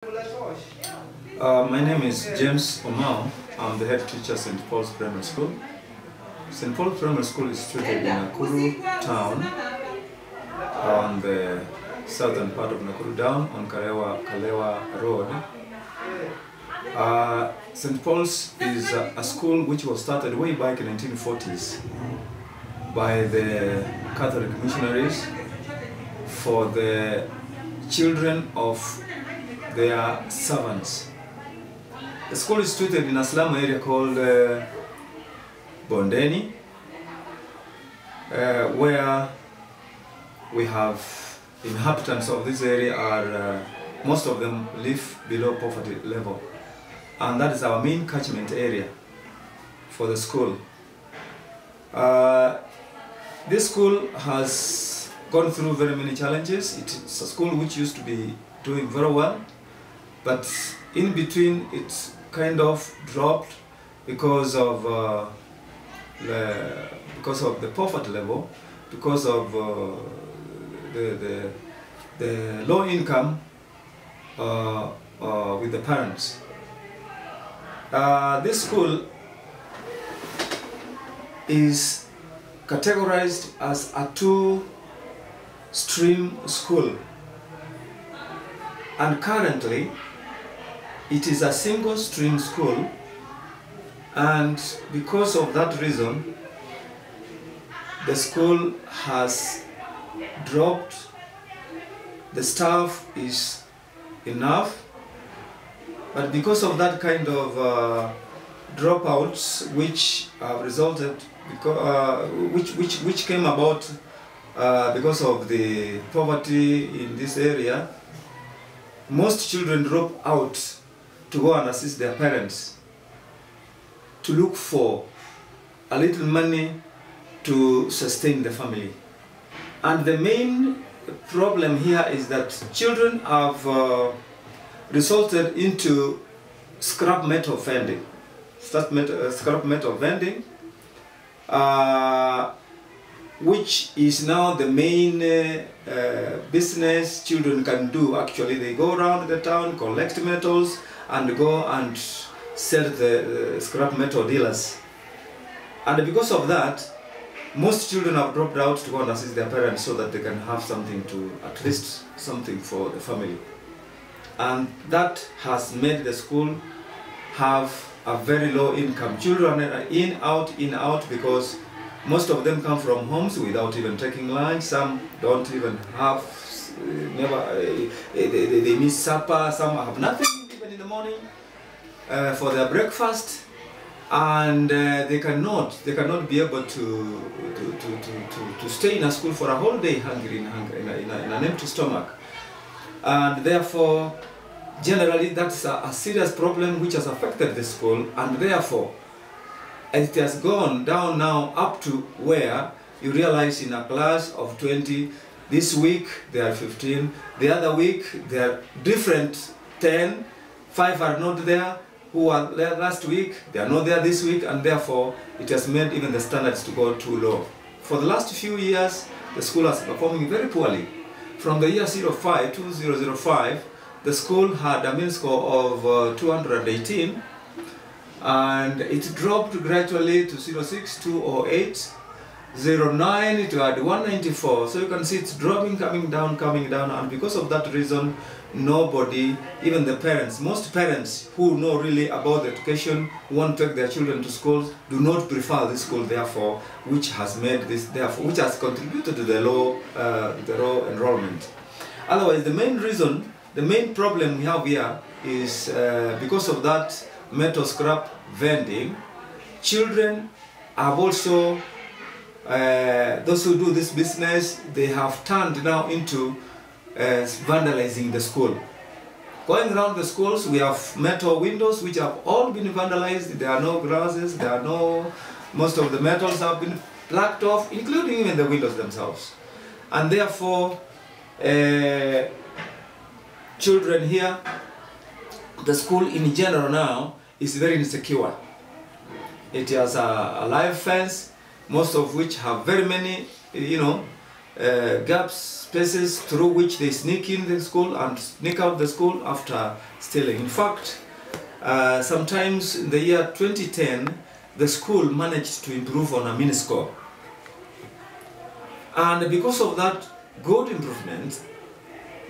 My name is James Omao. I'm the head teacher at St. Paul's Primary School. St. Paul's Primary School is situated in Nakuru town, on the southern part of Nakuru down on Kalewa Road. St. Paul's is a school which was started way back in 1940s by the Catholic missionaries for the children of their servants. The school is situated in a slum area called Bondeni, where we have inhabitants of this area are, most of them live below poverty level. And that is our main catchment area for the school. This school has gone through very many challenges. It's a school which used to be doing very well, but in between it's kind of dropped because of the poverty level, because of the low income with the parents. This school is categorized as a two-stream school, and currently it is a single stream school, and because of that reason the school has dropped. The staff is enough, but because of that kind of dropouts which have resulted, which came about because of the poverty in this area, most children drop out to go and assist their parents to look for a little money to sustain the family. And the main problem here is that children have resulted into scrap metal vending. Scrap metal vending, which is now the main business children can do. Actually, they go around the town, collect metals, and go and sell the scrap metal dealers. And because of that, most children have dropped out to go and assist their parents so that they can have something to, at least something for the family. And that has made the school have a very low income. Children are in, out, because most of them come from homes without even taking lunch. Some don't even have, they miss supper. Some have nothing even in the morning for their breakfast, and they cannot be able to stay in a school for a whole day hungry in an empty stomach. And therefore, generally, that's a serious problem which has affected the school, and therefore it has gone down now up to where you realize in a class of 20, this week there are 15, the other week there are different 10, 5 are not there, who were there last week, they are not there this week, and therefore it has made even the standards to go too low. For the last few years, the school has been performing very poorly. From the year 2005, the school had a mean score of 218, and it dropped gradually to 06, 208, 09, it had 194. So you can see it's dropping, coming down, and because of that reason, nobody, even the parents, most parents who know really about the education, who want to take their children to schools, do not prefer this school, therefore, which has made this, therefore, which has contributed to the low enrollment. Otherwise, the main reason, the main problem we have here is because of that metal scrap vending, children have also, those who do this business, they have turned now into vandalizing the school. Going around the schools, we have metal windows which have all been vandalized. There are no glasses, most of the metals have been plucked off, including even the windows themselves. And therefore, children here, the school in general now is very insecure. It has a live fence, most of which have very many, gaps, spaces through which they sneak in the school and sneak out the school after stealing. In fact, sometimes in the year 2010, the school managed to improve on a mini score. And because of that good improvement,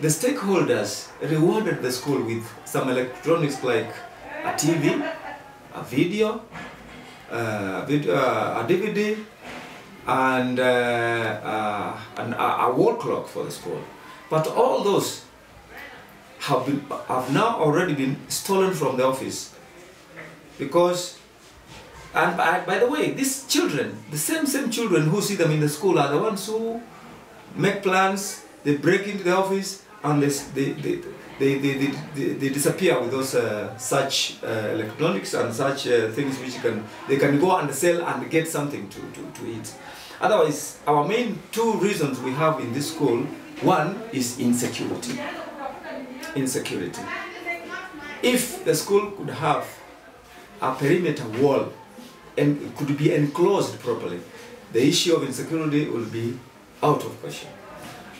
the stakeholders rewarded the school with some electronics like a TV, a video, a DVD, and a wall clock for the school. But all those have now already been stolen from the office. Because, and by the way, these children, the same children who see them in the school are the ones who make plans, they break into the office, and they disappear with those such electronics and such things which they can go and sell and get something to eat. Otherwise, our main two reasons we have in this school, one is insecurity. Insecurity. If the school could have a perimeter wall and it could be enclosed properly, the issue of insecurity will be out of question.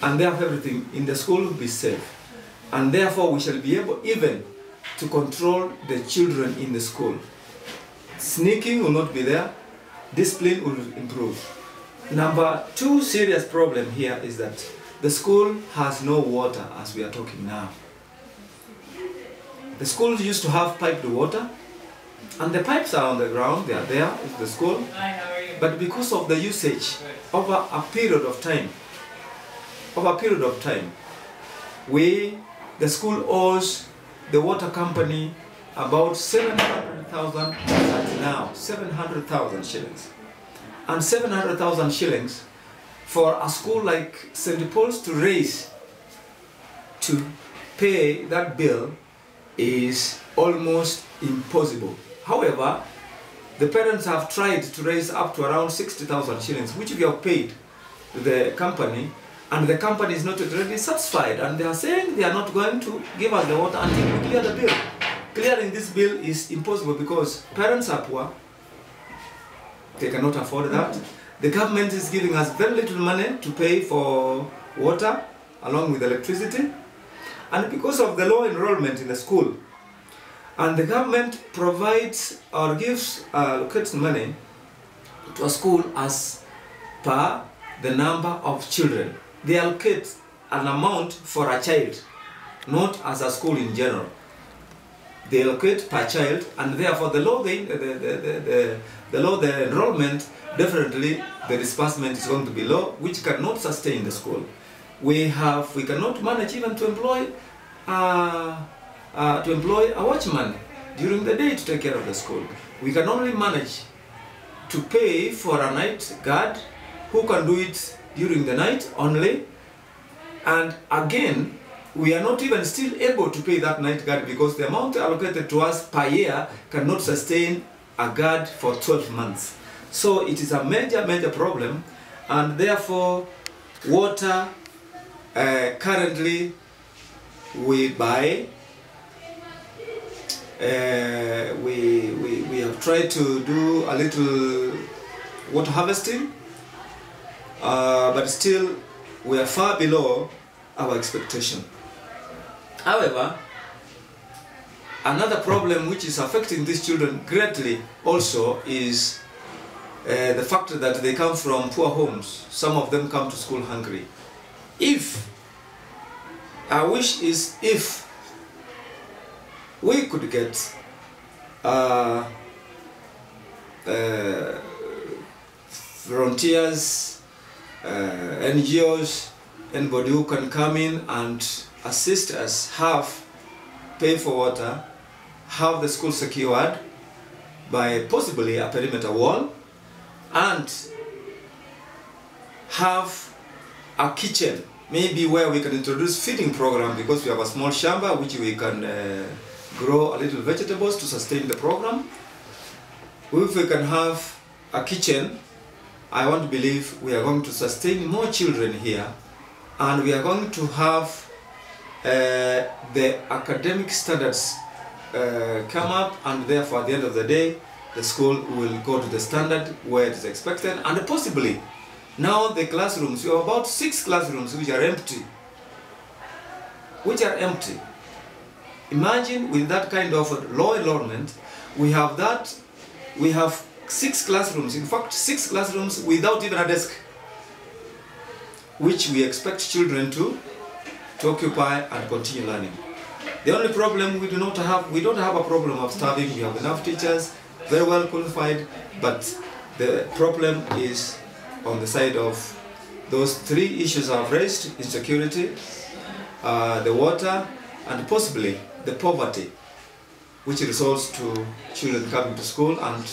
And therefore everything in the school will be safe. And therefore we shall be able even to control the children in the school. Sneaking will not be there, discipline will improve. Number two serious problem here is that the school has no water as we are talking now. The school used to have piped water, and the pipes are on the ground, they are there at the school. Hi, how are you? But because of the usage over a period of time, the school owes the water company about 700,000 now, 700,000 shillings. And 700,000 shillings for a school like St. Paul's to raise to pay that bill is almost impossible. However, the parents have tried to raise up to around 60,000 shillings, which we have paid to the company, and the company is not really satisfied, and they are saying they are not going to give us the water until we clear the bill. Clearing this bill is impossible because parents are poor, they cannot afford that. The government is giving us very little money to pay for water along with electricity, and because of the low enrollment in the school, and the government provides or gives allocates money to a school as per the number of children. They allocate an amount for a child, not as a school in general. They allocate per child, and therefore the lower the enrollment, definitely the disbursement is going to be low, which cannot sustain the school. We cannot manage even to employ a watchman during the day to take care of the school. We can only manage to pay for a night guard who can do it during the night only, and again we are not even still able to pay that night guard because the amount allocated to us per year cannot sustain a guard for 12 months. So it is a major problem, and therefore water currently we buy. We have tried to do a little water harvesting, but still we are far below our expectation. However, another problem which is affecting these children greatly also is the fact that they come from poor homes. Some of them come to school hungry. Our wish is if we could get volunteers, NGOs, anybody who can come in and assist us, pay for water, have the school secured by possibly a perimeter wall, and have a kitchen, maybe where we can introduce feeding program, because we have a small shamba which we can grow a little vegetables to sustain the program. If we can have a kitchen, I want to believe we are going to sustain more children here, and we are going to have the academic standards come up, and therefore at the end of the day the school will go to the standard where it is expected, and possibly Now the classrooms, we have about 6 classrooms which are empty. Imagine with that kind of low enrollment, we have 6 classrooms, in fact 6 classrooms without even a desk, which we expect children to occupy and continue learning. The only problem we don't have a problem of starving. We have enough teachers, very well qualified, but the problem is on the side of those 3 issues I've raised: insecurity, the water, and possibly the poverty, which results to children coming to school, and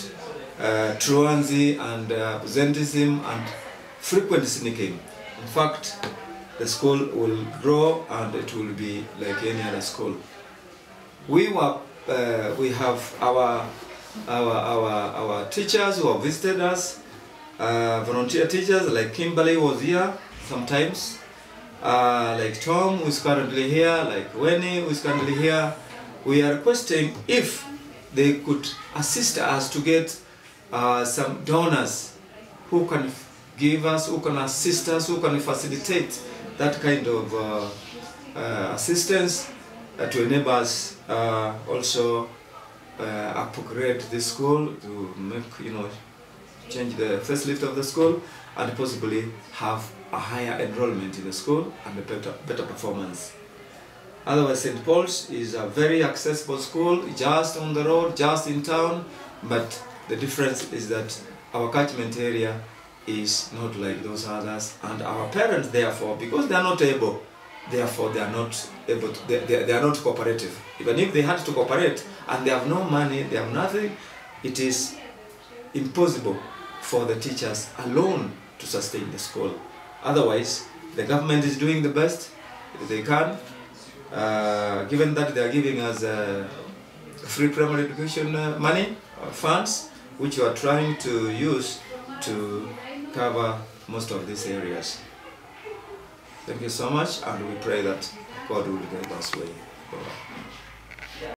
truancy and absenteeism and frequent sneaking. In fact, the school will grow and it will be like any other school. We have our teachers who have visited us, volunteer teachers like Kimberly was here sometimes, like Tom, who is currently here, like Winnie, who is currently here. We are requesting if they could assist us to get some donors who can give us, who can assist us, who can facilitate that kind of assistance to enable us also upgrade the school, to make, change the facelift of the school, and possibly have a higher enrollment in the school and a better performance. Otherwise, St. Paul's is a very accessible school, just on the road, just in town, but the difference is that our catchment area is not like those others, and our parents, therefore, because they are not able, therefore they are not able to, they are not cooperative. Even if they had to cooperate and they have no money, they have nothing, it is impossible for the teachers alone to sustain the school. Otherwise, the government is doing the best they can, given that they are giving us free primary education money, funds, which we are trying to use to cover most of these areas. Thank you so much, and we pray that God will guide us way. Bye-bye.